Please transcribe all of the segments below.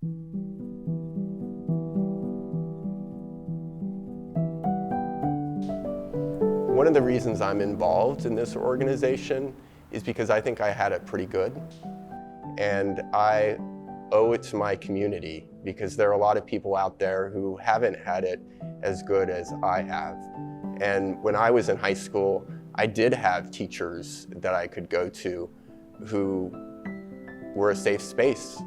One of the reasons I'm involved in this organization is because I think I had it pretty good. And I owe it to my community because there are a lot of people out there who haven't had it as good as I have. And when I was in high school, I did have teachers that I could go to who were a safe space.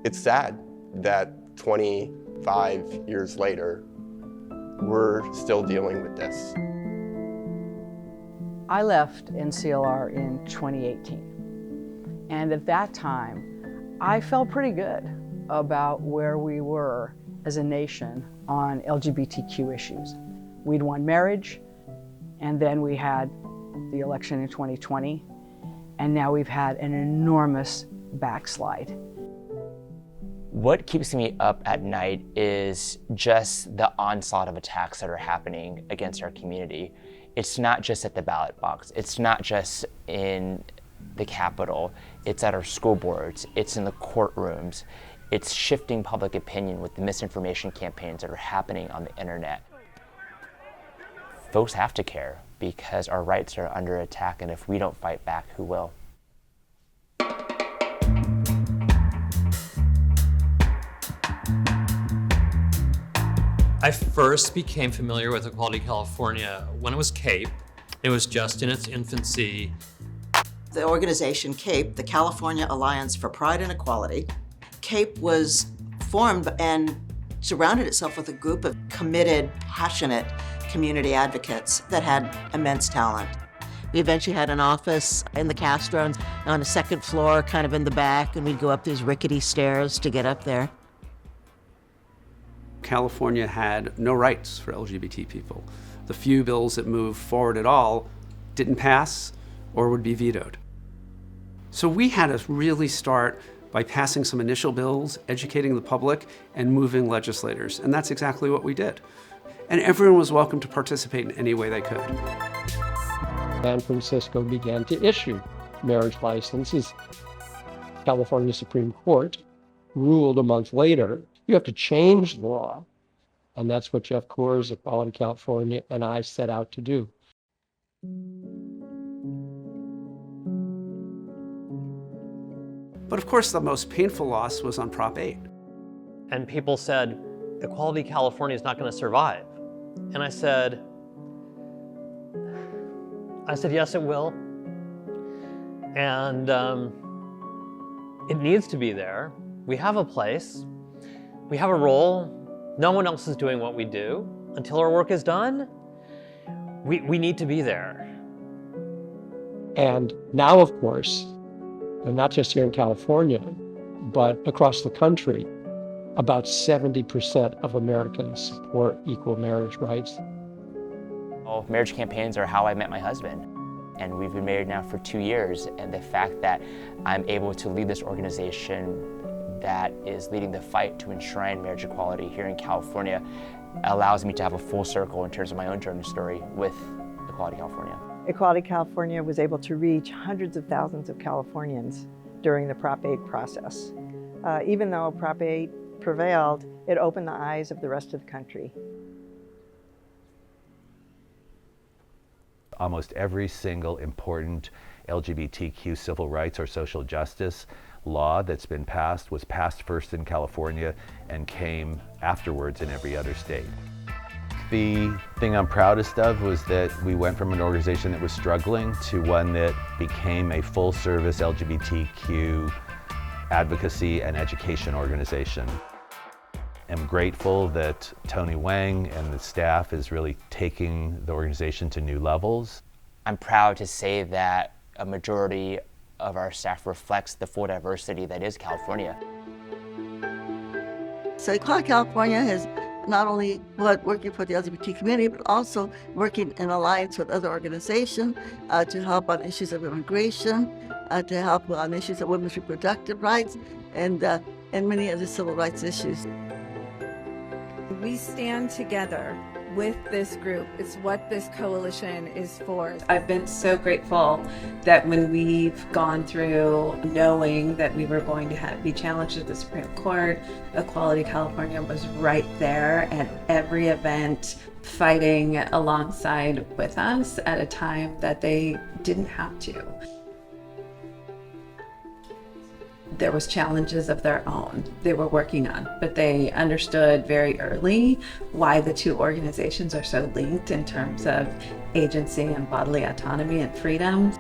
It's sad that 25 years later, we're still dealing with this. I left NCLR in 2018, and at that time, I felt pretty good about where we were as a nation on LGBTQ issues. We'd won marriage, and then we had the election in 2020, and now we've had an enormous backslide. What keeps me up at night is just the onslaught of attacks that are happening against our community. It's not just at the ballot box. It's not just in the Capitol. It's at our school boards. It's in the courtrooms. It's shifting public opinion with the misinformation campaigns that are happening on the internet. Folks have to care because our rights are under attack, and if we don't fight back, who will? I first became familiar with Equality California when it was CAPE. It was just in its infancy. The organization CAPE, the California Alliance for Pride and Equality, CAPE was formed and surrounded itself with a group of committed, passionate community advocates that had immense talent. We eventually had an office in the Castro on the second floor, kind of in the back, and we'd go up these rickety stairs to get up there. California had no rights for LGBT people. The few bills that moved forward at all didn't pass or would be vetoed. So we had to really start by passing some initial bills, educating the public, and moving legislators. And that's exactly what we did. And everyone was welcome to participate in any way they could. San Francisco began to issue marriage licenses. California Supreme Court ruled a month later, you have to change the law. And that's what Jeff Coors, Equality California, and I set out to do. But of course, the most painful loss was on Prop 8. And people said, Equality California is not going to survive. And I said, yes, it will. And it needs to be there. We have a place. We have a role. No one else is doing what we do. Until our work is done, we need to be there. And now, of course, and not just here in California, but across the country, about 70% of Americans support equal marriage rights. Well, marriage campaigns are how I met my husband. And we've been married now for 2 years. And the fact that I'm able to lead this organization that is leading the fight to enshrine marriage equality here in California allows me to have a full circle in terms of my own journey story with Equality California. Equality California was able to reach hundreds of thousands of Californians during the Prop 8 process. Even though Prop 8 prevailed, it opened the eyes of the rest of the country. Almost every single important LGBTQ civil rights or social justice law that's been passed was passed first in California and came afterwards in every other state. The thing I'm proudest of was that we went from an organization that was struggling to one that became a full-service LGBTQ advocacy and education organization. I'm grateful that Tony Wang and the staff is really taking the organization to new levels. I'm proud to say that a majority of our staff reflects the full diversity that is California. So Equality California has not only working for the LGBT community, but also working in alliance with other organizations to help on issues of immigration, to help on issues of women's reproductive rights, and many other civil rights issues. We stand together with this group. It's what this coalition is for. I've been so grateful that when we've gone through knowing that we were going to be challenged at the Supreme Court, Equality California was right there at every event, fighting alongside with us at a time that they didn't have to. There was challenges of their own they were working on, but they understood very early why the two organizations are so linked in terms of agency and bodily autonomy and freedom.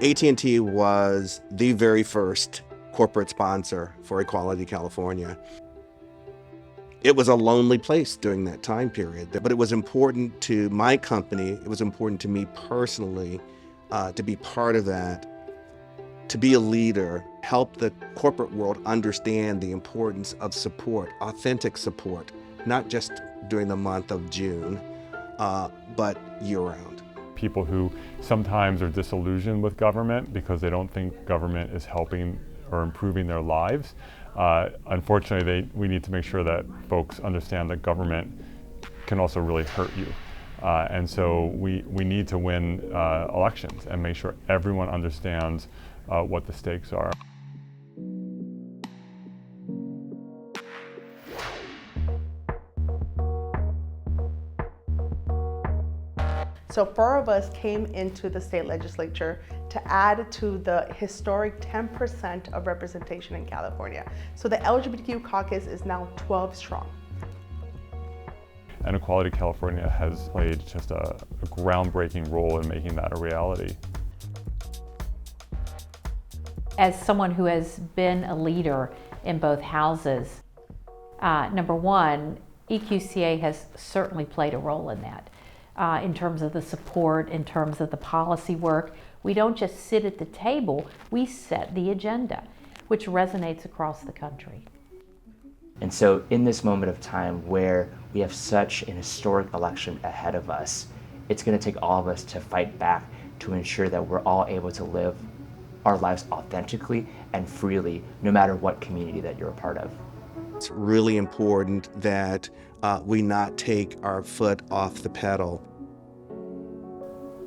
AT&T was the very first corporate sponsor for Equality California. It was a lonely place during that time period, but it was important to my company, it was important to me personally to be part of that, to be a leader, help the corporate world understand the importance of support, authentic support, not just during the month of June, but year-round. People who sometimes are disillusioned with government because they don't think government is helping or improving their lives. Unfortunately, we need to make sure that folks understand that government can also really hurt you. And so we need to win elections and make sure everyone understands what the stakes are. So 4 of us came into the state legislature to add to the historic 10% of representation in California. So the LGBTQ caucus is now 12 strong. And Equality California has played just a groundbreaking role in making that a reality. As someone who has been a leader in both houses, number one, EQCA has certainly played a role in that. In terms of the support, in terms of the policy work. We don't just sit at the table, we set the agenda, which resonates across the country. And so in this moment of time where we have such an historic election ahead of us, it's going to take all of us to fight back to ensure that we're all able to live our lives authentically and freely, no matter what community that you're a part of. It's really important that we not take our foot off the pedal.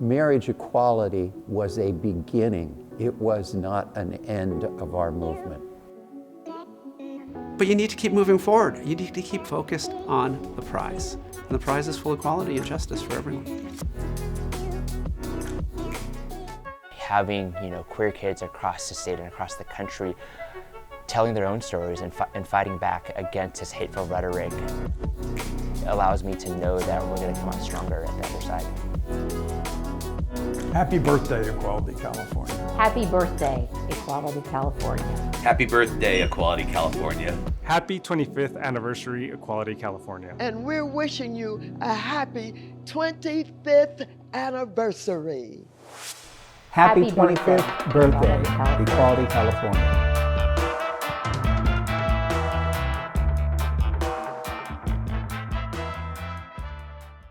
Marriage equality was a beginning. It was not an end of our movement. But you need to keep moving forward. You need to keep focused on the prize. And the prize is full equality and justice for everyone. Having, queer kids across the state and across the country telling their own stories and fighting back against this hateful rhetoric allows me to know that we're going to come out stronger at the other side. Happy birthday, Equality California. Happy birthday, Equality California. Happy birthday, Equality California. Happy 25th anniversary, Equality California. And we're wishing you a happy 25th anniversary. Happy 25th birthday, Equality California.